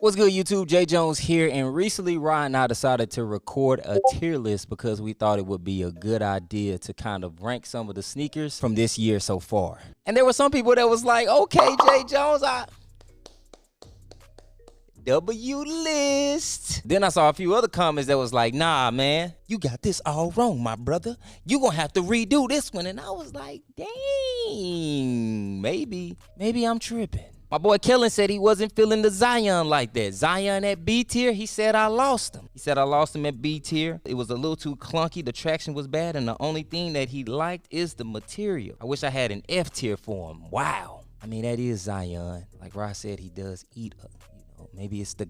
What's good, YouTube? J Jones here, and recently Ryan and I decided to record a tier list because we thought it would be a good idea to kind of rank some of the sneakers from this year so far. And there were some people that was like, okay, J Jones, W list. Then I saw a few other comments that was like, nah, man, you got this all wrong, my brother. You gonna have to redo this one. And I was like, dang, maybe I'm tripping. My boy Kellen said he wasn't feeling the Zion like that. Zion at B tier, he said I lost him. He said I lost him at B tier. It was a little too clunky. The traction was bad, and the only thing that he liked is the material. I wish I had an F tier for him. Wow. I mean, that is Zion. Like Ross said, he does eat up. Maybe it's the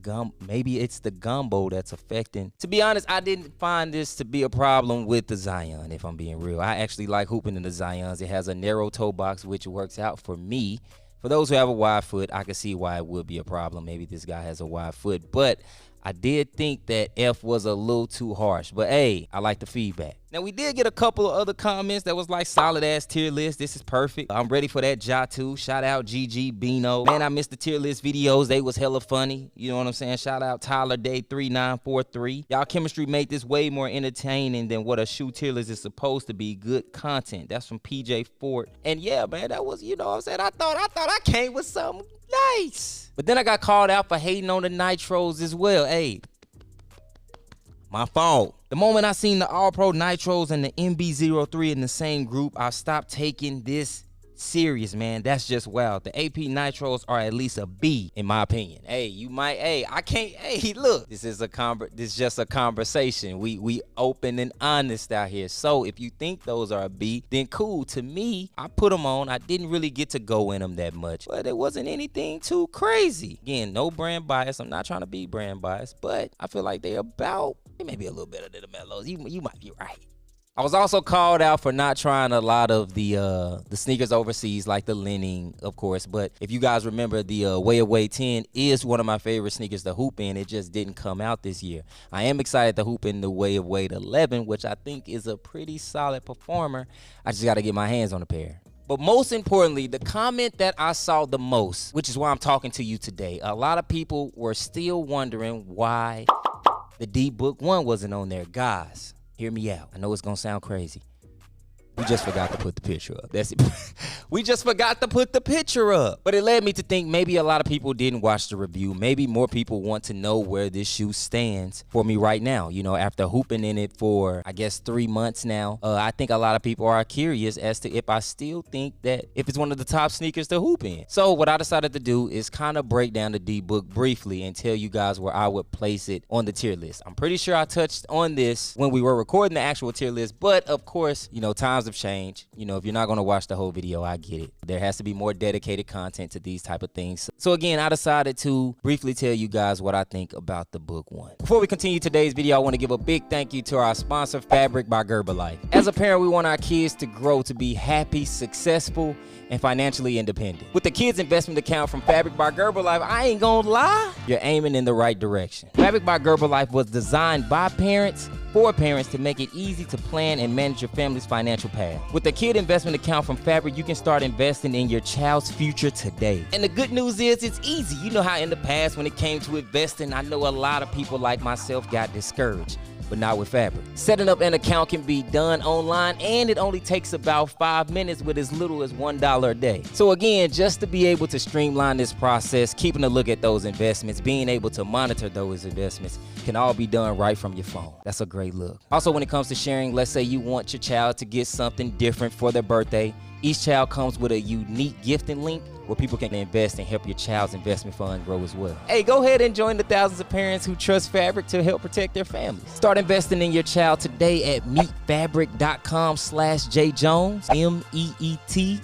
gumbo that's affecting. To be honest, I didn't find this to be a problem with the Zion, if I'm being real. I actually like hooping in the Zions. It has a narrow toe box, which works out for me. For those who have a wide foot, I can see why it would be a problem. Maybe this guy has a wide foot, but I did think that F was a little too harsh. But hey, I like the feedback. Now, we did get a couple of other comments that was like solid ass tier list. This is perfect. I'm ready for that Jatu. Shout out GG Bino. Man, I missed the tier list videos. They was hella funny. You know what I'm saying? Shout out Tyler Day 3943. Y'all chemistry made this way more entertaining than what a shoe tier list is supposed to be. Good content. That's from PJ Ford. And yeah, man, that was, you know what I'm saying? I thought I came with something nice. But then I got called out for hating on the Nitros as well. Hey, my fault. The moment I seen the All-Pro Nitros and the MB03 in the same group, I stopped taking this serious, man. That's just wild. The AP Nitros are at least a B, in my opinion. Hey, you might, hey, I can't, hey, look, this is just a conversation. We open and honest out here. So if you think those are a B, then cool. To me, I put them on. I didn't really get to go in them that much, but it wasn't anything too crazy. Again, no brand bias. I'm not trying to be brand biased, but I feel like they may be a little better than the Mellows. You might be right. I was also called out for not trying a lot of the sneakers overseas, like the Leaning, of course. But if you guys remember, the Way Away 10 is one of my favorite sneakers to hoop in. It just didn't come out this year. I am excited to hoop in the Way Away 11, which I think is a pretty solid performer. I just got to get my hands on a pair. But most importantly, the comment that I saw the most, which is why I'm talking to you today, a lot of people were still wondering why the D.Book 1 wasn't on there. Guys, hear me out. I know it's gonna sound crazy. We just forgot to put the picture up. That's it. We just forgot to put the picture up. But it led me to think maybe a lot of people didn't watch the review. Maybe more people want to know where this shoe stands for me right now. You know, after hooping in it for, I guess, 3 months now, I think a lot of people are curious as to if I still think that if it's one of the top sneakers to hoop in. So what I decided to do is kind of break down the D.Book briefly and tell you guys where I would place it on the tier list. I'm pretty sure I touched on this when we were recording the actual tier list, but of course, you know, times have changed. You know, if you're not going to watch the whole video, I get it. There has to be more dedicated content to these type of things. So again, I decided to briefly tell you guys what I think about the Book 1. Before we continue today's video, I want to give a big thank you to our sponsor, Fabric by Gerberlife. As a parent, we want our kids to grow to be happy, successful, and financially independent. With the kids investment account from Fabric by Gerberlife, I ain't gonna lie, you're aiming in the right direction. Fabric by Gerberlife was designed by parents for parents to make it easy to plan and manage your family's financial path. With the kid investment account from Fabric, you can start investing in your child's future today. And the good news is it's easy. You know how in the past when it came to investing, I know a lot of people like myself got discouraged. But not with Fabric. Setting up an account can be done online, and it only takes about 5 minutes with as little as $1 a day. So again, just to be able to streamline this process, keeping a look at those investments, being able to monitor those investments can all be done right from your phone. That's a great look. Also, when it comes to sharing, let's say you want your child to get something different for their birthday. Each child comes with a unique gifting link where people can invest and help your child's investment fund grow as well. Hey, go ahead and join the thousands of parents who trust Fabric to help protect their families. Start investing in your child today at meetfabric.com/jjones, MEET,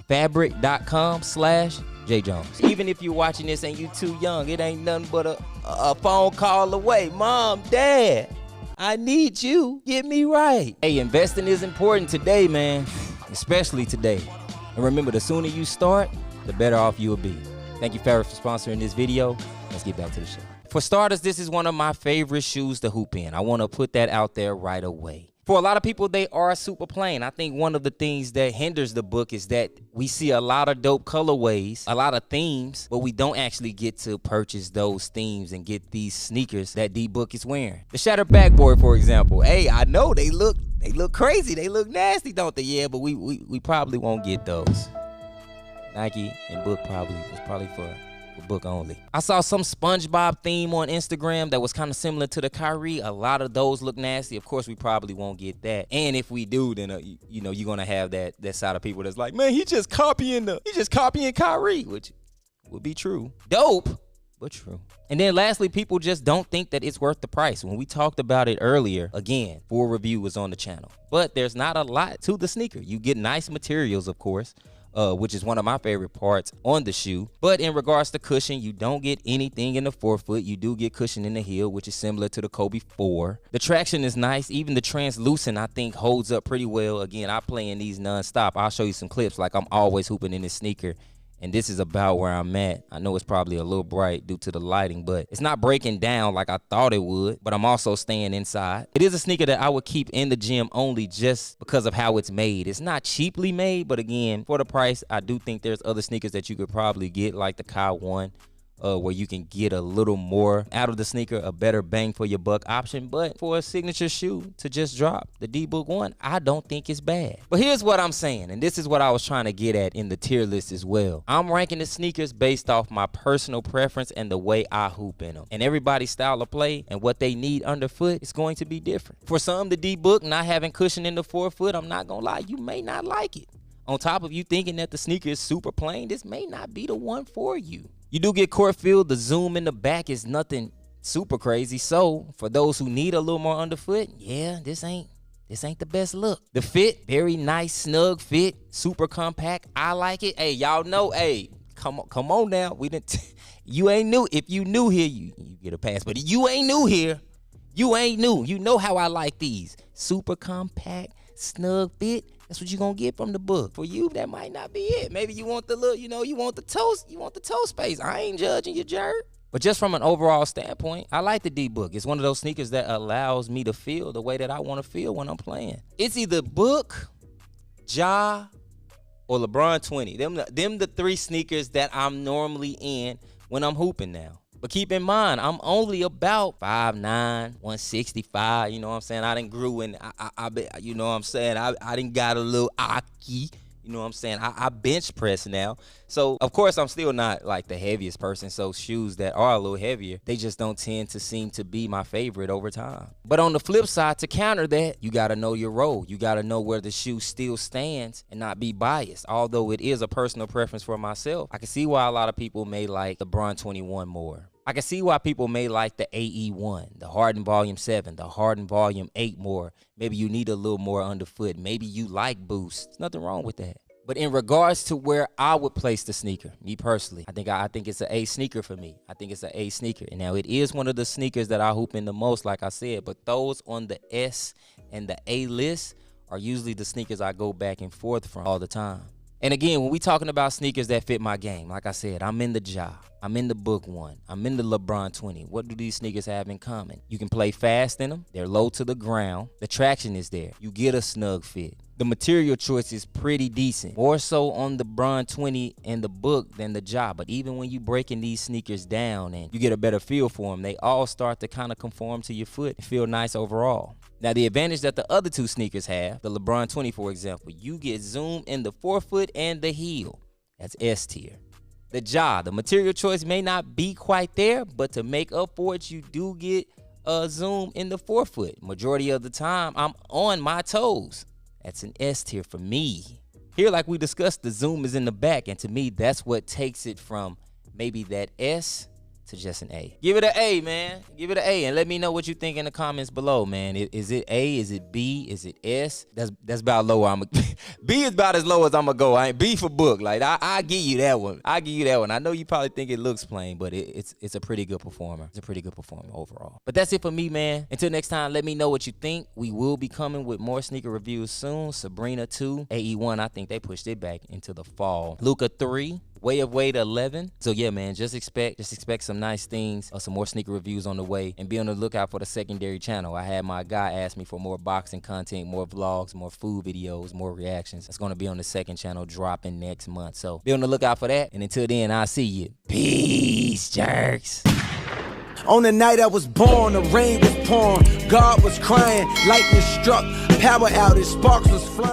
fabric.com/jjones. Even if you're watching this and you too young, it ain't nothing but a phone call away. Mom, Dad, I need you. Get me right. Hey, investing is important today, man. Especially today. And remember, the sooner you start, the better off you will be. Thank you, Fabric, for sponsoring this video. Let's get back to the show. For starters, this is one of my favorite shoes to hoop in. I want to put that out there right away. For a lot of people, they are super plain. I think one of the things that hinders the book is that we see a lot of dope colorways, a lot of themes, but we don't actually get to purchase those themes and get these sneakers that D.Book is wearing. The shattered backboard, for example. Hey, I know they look crazy. They look nasty, don't they? Yeah, but we probably won't get those. Nike and Book was probably for Book only. I saw some SpongeBob theme on Instagram that was kind of similar to the Kyrie. A lot of those look nasty. Of course, we probably won't get that. And if we do, then you're gonna have that side of people that's like, man, he just copying Kyrie, which would be true. Dope, but true. And then lastly, people just don't think that it's worth the price. When we talked about it earlier, again, full review was on the channel. But there's not a lot to the sneaker. You get nice materials, of course. Which is one of my favorite parts on the shoe. But in regards to cushion, you don't get anything in the forefoot. You do get cushion in the heel, which is similar to the Kobe 4. The traction is nice. Even the translucent, I think, holds up pretty well. Again, I play in these nonstop. I'll show you some clips. Like, I'm always hooping in this sneaker. And this is about where I'm at. I know it's probably a little bright due to the lighting, but it's not breaking down like I thought it would, but I'm also staying inside. It is a sneaker that I would keep in the gym only just because of how it's made. It's not cheaply made, but again, for the price, I do think there's other sneakers that you could probably get, like the Kai 1, where you can get a little more out of the sneaker, a better bang for your buck option. But for a signature shoe to just drop, the D.Book 1, I don't think it's bad. But here's what I'm saying, and this is what I was trying to get at in the tier list as well. I'm ranking the sneakers based off my personal preference and the way I hoop in them. And everybody's style of play and what they need underfoot is going to be different. For some, the D.Book not having cushion in the forefoot, I'm not gonna lie, you may not like it. On top of you thinking that the sneaker is super plain, this may not be the one for you. You do get court feel. The zoom in the back is nothing super crazy. So for those who need a little more underfoot, yeah, this ain't the best look. The fit, very nice, snug fit, super compact. I like it. Hey, y'all know, hey, come on now. You ain't new. If you new here, you get a pass. But you ain't new here. You ain't new. You know how I like these. Super compact, snug fit. That's what you're gonna get from the book. For you, that might not be it. Maybe you want the look, you want the toe space. I ain't judging you, jerk. But just from an overall standpoint, I like the D.Book. It's one of those sneakers that allows me to feel the way that I want to feel when I'm playing. It's either Book, Ja, or LeBron 20. Them the three sneakers that I'm normally in when I'm hooping now. But keep in mind, I'm only about 5'9", 165. You know what I'm saying? I done grew and you know what I'm saying? I done got a little aki. You know what I'm saying? I bench press now. So, of course, I'm still not like the heaviest person. So shoes that are a little heavier, they just don't tend to seem to be my favorite over time. But on the flip side, to counter that, you got to know your role. You got to know where the shoe still stands and not be biased. Although it is a personal preference for myself, I can see why a lot of people may like the LeBron 21 more. I can see why people may like the AE1, the Harden Volume 7, the Harden Volume 8 more. Maybe you need a little more underfoot. Maybe you like boost. There's nothing wrong with that. But in regards to where I would place the sneaker, me personally, I think it's an A sneaker for me. I think it's an A sneaker. And now it is one of the sneakers that I hoop in the most, like I said. But those on the S and the A list are usually the sneakers I go back and forth from all the time. And again, when we talking about sneakers that fit my game, like I said, I'm in the Ja. I'm in the Book 1. I'm in the LeBron 20. What do these sneakers have in common? You can play fast in them. They're low to the ground. The traction is there. You get a snug fit. The material choice is pretty decent. More so on the LeBron 20 and the Book than the Ja. But even when you breaking these sneakers down and you get a better feel for them, they all start to kind of conform to your foot and feel nice overall. Now, the advantage that the other two sneakers have, the LeBron 20, for example, you get zoom in the forefoot and the heel. That's S tier. The Ja, the material choice may not be quite there, but to make up for it, you do get a zoom in the forefoot. Majority of the time, I'm on my toes. That's an S tier for me. Here, like we discussed, the zoom is in the back, and to me, that's what takes it from maybe that S to just an A. Give it an A, man. Give it an A, and let me know what you think in the comments below, man. Is it A? Is it B? Is it S? That's about low. B is about as low as I'm gonna go. I ain't B for Book. Like I give you that one. I give you that one. I know you probably think it looks plain, but it's a pretty good performer. It's a pretty good performer overall. But that's it for me, man. Until next time, let me know what you think. We will be coming with more sneaker reviews soon. Sabrina 2, AE1. I think they pushed it back into the fall. Luka 3. Way of Weight 11. So yeah, man, just expect some nice things, some more sneaker reviews on the way, and be on the lookout for the secondary channel. I had my guy ask me for more boxing content, more vlogs, more food videos, more reactions. It's gonna be on the second channel dropping next month. So be on the lookout for that. And until then, I'll see you. Peace, jerks. On the night I was born, the rain was pouring, God was crying, lightning struck, power outage, sparks was flying.